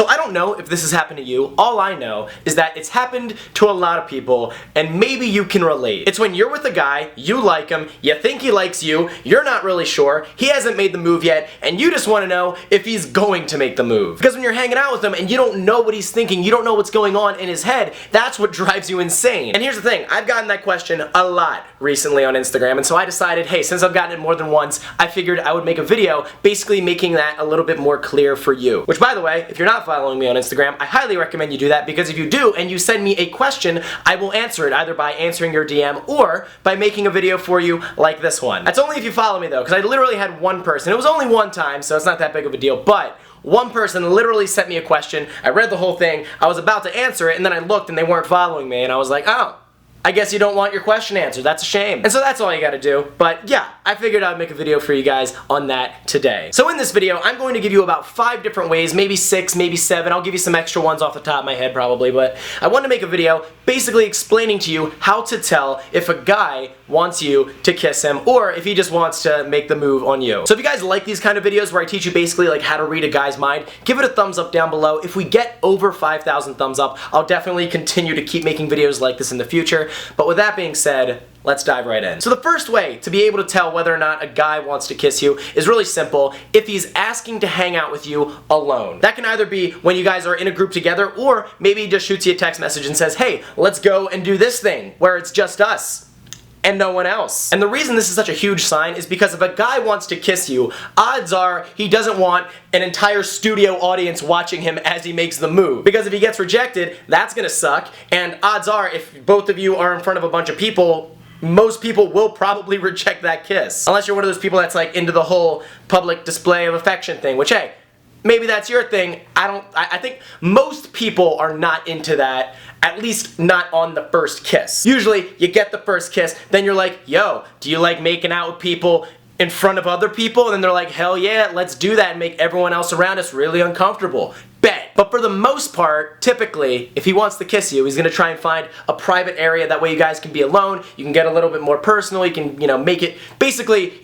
So I don't know if this has happened to you. All I know is that it's happened to a lot of people, and maybe you can relate. It's when you're with a guy, you like him, you think he likes you, you're not really sure, he hasn't made the move yet, and you just want to know if he's going to make the move. Because when you're hanging out with him and you don't know what he's thinking, you don't know what's going on in his head, that's what drives you insane. And here's the thing, I've gotten that question a lot recently on Instagram, and so I decided, hey, since I've gotten it more than once, I figured I would make a video basically making that a little bit more clear for you. Which, by the way, if you're not following me on Instagram, I highly recommend you do that, because if you do and you send me a question, I will answer it either by answering your DM or by making a video for you like this one. That's only if you follow me though, because I literally had one person. It was only one time, so it's not that big of a deal, but one person literally sent me a question, I read the whole thing, I was about to answer it, and then I looked and they weren't following me, and I was like, oh, I guess you don't want your question answered. That's a shame. And so that's all you gotta do. But yeah, I figured I'd make a video for you guys on that today. So in this video, I'm going to give you about 5 different ways, maybe 6, maybe 7. I'll give you some extra ones off the top of my head probably, but I want to make a video basically explaining to you how to tell if a guy wants you to kiss him or if he just wants to make the move on you. So if you guys like these kind of videos where I teach you basically like how to read a guy's mind, give it a thumbs up down below. If we get over 5,000 thumbs up, I'll definitely continue to keep making videos like this in the future. But with that being said, let's dive right in. So the first way to be able to tell whether or not a guy wants to kiss you is really simple. If he's asking to hang out with you alone. That can either be when you guys are in a group together, or maybe he just shoots you a text message and says, hey, let's go and do this thing where it's just us and no one else. And the reason this is such a huge sign is because if a guy wants to kiss you, odds are he doesn't want an entire studio audience watching him as he makes the move. Because if he gets rejected, that's gonna suck, and odds are if both of you are in front of a bunch of people, most people will probably reject that kiss. Unless you're one of those people that's like into the whole public display of affection thing, which, hey, maybe that's your thing. I think most people are not into that, at least not on the first kiss. Usually, you get the first kiss, then you're like, yo, do you like making out with people in front of other people? And then they're like, hell yeah, let's do that and make everyone else around us really uncomfortable. Bet. But for the most part, typically, if he wants to kiss you, he's gonna try and find a private area. That way you guys can be alone. You can get a little bit more personal. You can, make it basically,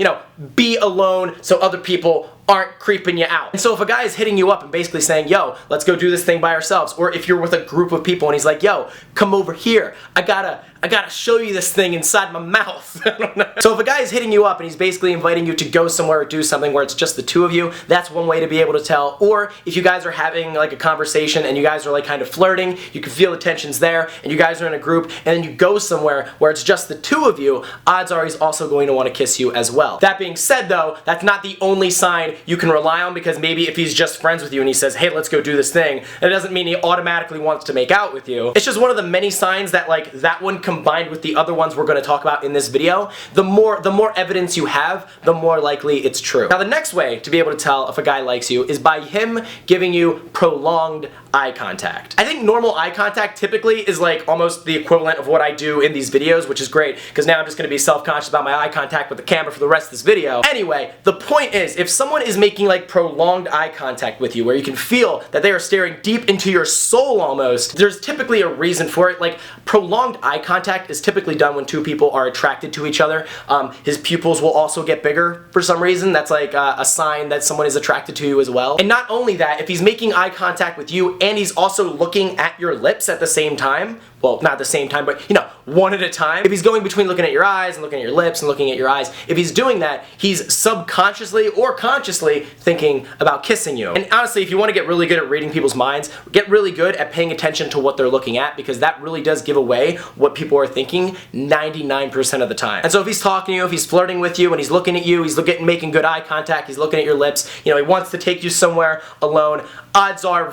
be alone so other people aren't creeping you out. And so if a guy is hitting you up and basically saying, yo, let's go do this thing by ourselves, or if you're with a group of people and he's like, yo, come over here, I gotta show you this thing inside my mouth. I don't know. So if a guy is hitting you up and he's basically inviting you to go somewhere or do something where it's just the two of you, that's one way to be able to tell. Or if you guys are having like a conversation and you guys are like kind of flirting, you can feel the tensions there, and you guys are in a group, and then you go somewhere where it's just the two of you, odds are he's also going to want to kiss you as well. That being said though, that's not the only sign you can rely on, because maybe if he's just friends with you and he says, hey, let's go do this thing, that doesn't mean he automatically wants to make out with you. It's just one of the many signs that like that one combined with the other ones we're going to talk about in this video, the more evidence you have, the more likely it's true. Now the next way to be able to tell if a guy likes you is by him giving you prolonged eye contact. I think normal eye contact typically is like almost the equivalent of what I do in these videos, which is great, because now I'm just going to be self-conscious about my eye contact with the camera for the rest of this video. Anyway, the point is, if someone is making like prolonged eye contact with you, where you can feel that they are staring deep into your soul almost, there's typically a reason for it. Like, prolonged eye contact is typically done when two people are attracted to each other. His pupils will also get bigger for some reason. That's like a sign that someone is attracted to you as well. And not only that, if he's making eye contact with you and he's also looking at your lips at the same time, well, not at the same time, but one at a time. If he's going between looking at your eyes and looking at your lips and looking at your eyes, if he's doing that, he's subconsciously or consciously thinking about kissing you. And honestly, if you want to get really good at reading people's minds, get really good at paying attention to what they're looking at, because that really does give away what people are thinking 99% of the time. And so if he's talking to you, if he's flirting with you and he's looking at you, he's making good eye contact, he's looking at your lips, he wants to take you somewhere alone, odds are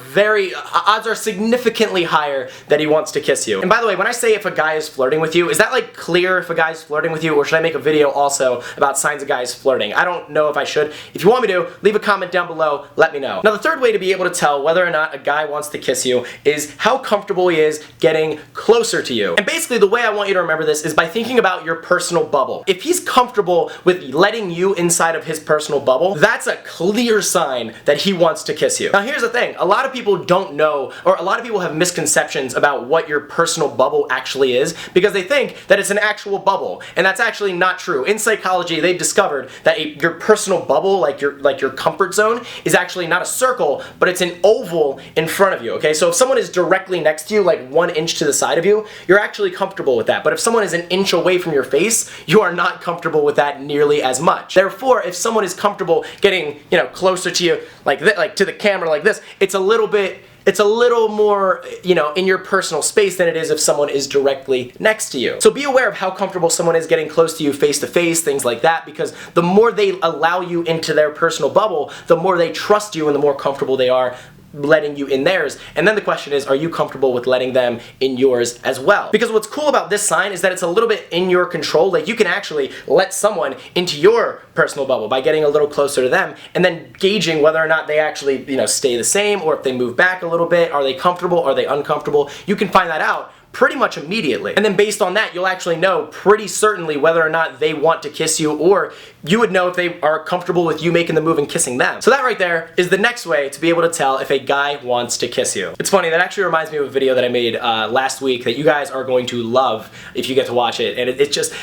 significantly higher that he wants to kiss you. And by the way, when I say if a guy is flirting with you, is that like clear if a guy's flirting with you, or should I make a video also about signs a guy's flirting? I don't know if I should. If you want me to, leave a comment down below, let me know. Now the third way to be able to tell whether or not a guy wants to kiss you is how comfortable he is getting closer to you. And basically the way I want you to remember this is by thinking about your personal bubble. If he's comfortable with letting you inside of his personal bubble, that's a clear sign that he wants to kiss you. Now here's the thing, a lot of people don't know, or a lot of people have misconceptions about what your personal bubble actually is because they think that it's an actual bubble, and that's actually not true. In psychology, they've discovered that your personal bubble, like your comfort zone, is actually not a circle, but it's an oval in front of you, okay? So if someone is directly next to you, like 1 inch to the side of you, you're actually comfortable with that. But if someone is an inch away from your face, you are not comfortable with that nearly as much. Therefore, if someone is comfortable getting, closer to you, like to the camera like this, it's a little more, in your personal space than it is if someone is directly next to you. So be aware of how comfortable someone is getting close to you face to face, things like that, because the more they allow you into their personal bubble, the more they trust you and the more comfortable they are letting you in theirs. And then the question is, are you comfortable with letting them in yours as well? Because what's cool about this sign is that it's a little bit in your control. Like, you can actually let someone into your personal bubble by getting a little closer to them and then gauging whether or not they actually, stay the same, or if they move back a little bit. Are they comfortable? Are they uncomfortable? You can find that out pretty much immediately. And then based on that, you'll actually know pretty certainly whether or not they want to kiss you, or you would know if they are comfortable with you making the move and kissing them. So that right there is the next way to be able to tell if a guy wants to kiss you. It's funny, that actually reminds me of a video that I made last week that you guys are going to love if you get to watch it. And it's just,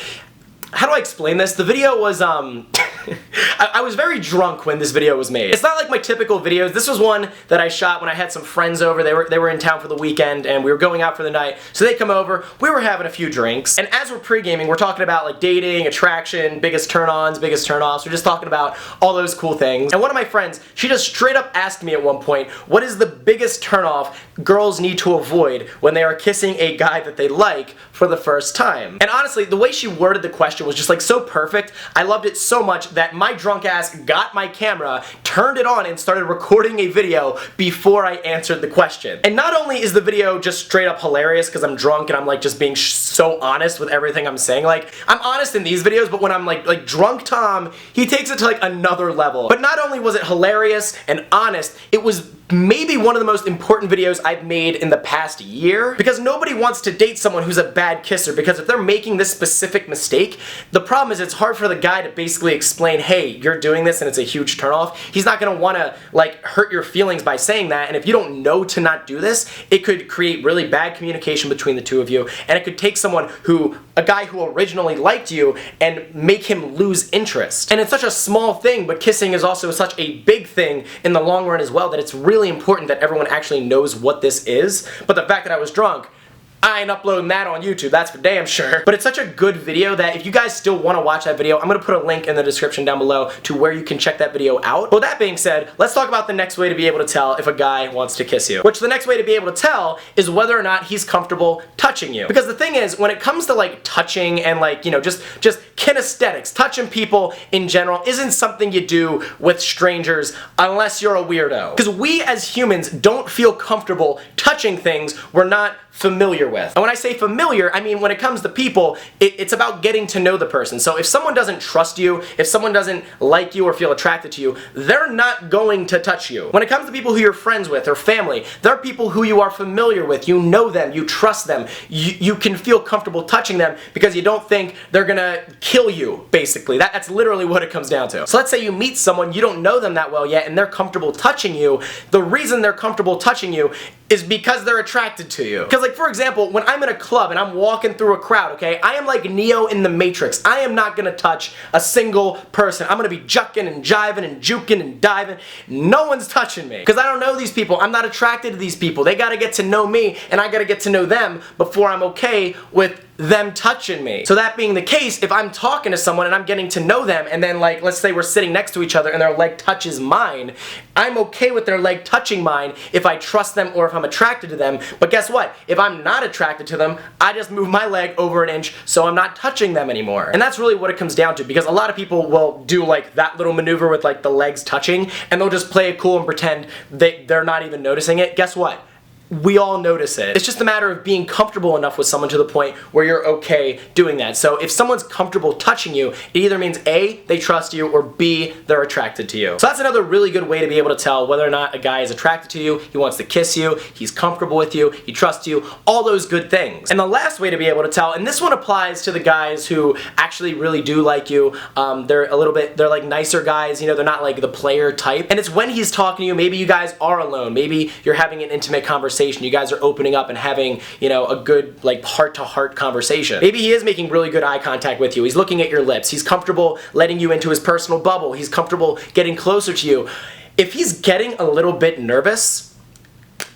how do I explain this? The video was, I was very drunk when this video was made. It's not like my typical videos. This was one that I shot when I had some friends over. They were in town for the weekend and we were going out for the night. So they come over, we were having a few drinks, and as we're pre-gaming, we're talking about like dating, attraction, biggest turn-ons, biggest turn-offs. We're just talking about all those cool things. And one of my friends, she just straight up asked me at one point, what is the biggest turn-off girls need to avoid when they are kissing a guy that they like for the first time? And honestly, the way she worded the question was just like so perfect. I loved it so much that my drunk ass got my camera, turned it on, and started recording a video before I answered the question. And not only is the video just straight up hilarious because I'm drunk and I'm like just being so honest with everything I'm saying. Like, I'm honest in these videos, but when I'm like drunk Tom, he takes it to like another level. But not only was it hilarious and honest, it was maybe one of the most important videos I've made in the past year, because nobody wants to date someone who's a bad kisser, because if they're making this specific mistake, the problem is it's hard for the guy to basically explain, hey, you're doing this and it's a huge turnoff. He's not gonna wanna like hurt your feelings by saying that, and if you don't know to not do this, it could create really bad communication between the two of you, and it could take a guy who originally liked you and make him lose interest. And it's such a small thing, but kissing is also such a big thing in the long run as well, that it's really important that everyone actually knows what this is. But the fact that I was drunk, I ain't uploading that on YouTube, that's for damn sure. But it's such a good video that if you guys still want to watch that video, I'm going to put a link in the description down below to where you can check that video out. But with that being said, let's talk about the next way to be able to tell if a guy wants to kiss you. Which the next way to be able to tell is whether or not he's comfortable touching you. Because the thing is, when it comes to like touching and like, just kinesthetics, touching people in general isn't something you do with strangers unless you're a weirdo. Because we as humans don't feel comfortable touching things we're not familiar with. And when I say familiar, I mean when it comes to people, it's about getting to know the person. So if someone doesn't trust you, if someone doesn't like you or feel attracted to you, they're not going to touch you. When it comes to people who you're friends with or family, they're people who you are familiar with, you know them, you trust them, you can feel comfortable touching them because you don't think they're gonna kill you, basically. That's literally what it comes down to. So let's say you meet someone, you don't know them that well yet, and they're comfortable touching you. The reason they're comfortable touching you is because they're attracted to you. Because like, for example, when I'm in a club and I'm walking through a crowd, okay, I am like Neo in the Matrix. I am not gonna touch a single person. I'm gonna be jucking and jiving and juking and diving. No one's touching me. Because I don't know these people. I'm not attracted to these people. They gotta get to know me, and I gotta get to know them before I'm okay with them touching me. So that being the case, if I'm talking to someone and I'm getting to know them, and then like, let's say we're sitting next to each other and their leg touches mine, I'm okay with their leg touching mine if I trust them or if I'm attracted to them. But guess what? If I'm not attracted to them, I just move my leg over an inch so I'm not touching them anymore. And that's really what it comes down to, because a lot of people will do like that little maneuver with like the legs touching, and they'll just play it cool and pretend they're not even noticing it. Guess what? we all notice it. It's just a matter of being comfortable enough with someone to the point where you're okay doing that. So if someone's comfortable touching you, it either means A, they trust you, or B, they're attracted to you. So that's another really good way to be able to tell whether or not a guy is attracted to you, he wants to kiss you, he's comfortable with you, he trusts you, all those good things. And the last way to be able to tell, and this one applies to the guys who actually really do like you, they're like nicer guys, you know, they're not like the player type. And it's when he's talking to you, maybe you guys are alone, maybe you're having an intimate conversation, you guys are opening up and having, you know, a good like heart-to-heart conversation. Maybe he is making really good eye contact with you, he's looking at your lips, he's comfortable letting you into his personal bubble, he's comfortable getting closer to you. If he's getting a little bit nervous,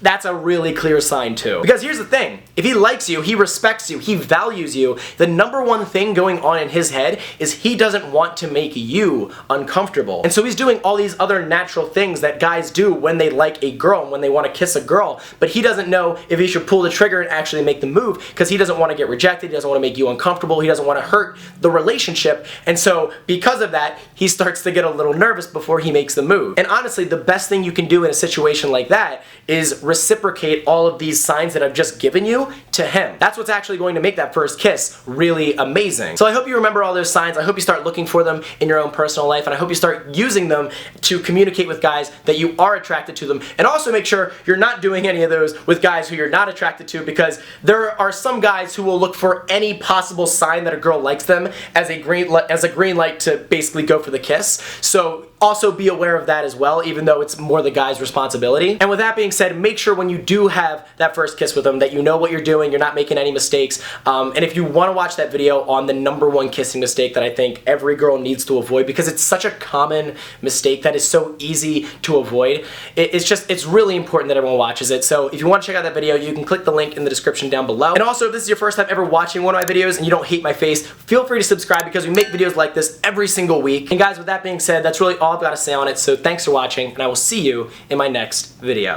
that's a really clear sign too. Because here's the thing, if he likes you, he respects you, he values you, the number one thing going on in his head is he doesn't want to make you uncomfortable. And so he's doing all these other natural things that guys do when they like a girl and when they want to kiss a girl, but he doesn't know if he should pull the trigger and actually make the move because he doesn't want to get rejected, he doesn't want to make you uncomfortable, he doesn't want to hurt the relationship, and so because of that, he starts to get a little nervous before he makes the move. And honestly, the best thing you can do in a situation like that is reciprocate all of these signs that I've just given you to him. That's what's actually going to make that first kiss really amazing. So I hope you remember all those signs, I hope you start looking for them in your own personal life, and I hope you start using them to communicate with guys that you are attracted to them, and also make sure you're not doing any of those with guys who you're not attracted to, because there are some guys who will look for any possible sign that a girl likes them as a green light to basically go for the kiss. So also be aware of that as well, even though it's more the guy's responsibility. And with that being said, make sure when you do have that first kiss with them that you know what you're doing, you're not making any mistakes. And if you want to watch that video on the #1 kissing mistake that I think every girl needs to avoid, because it's such a common mistake that is so easy to avoid, it's really important that everyone watches it. So if you want to check out that video, you can click the link in the description down below. And also, if this is your first time ever watching one of my videos and you don't hate my face, feel free to subscribe because we make videos like this every single week. And guys, with that being said, that's really all I've got to say on it. So thanks for watching, and I will see you in my next video.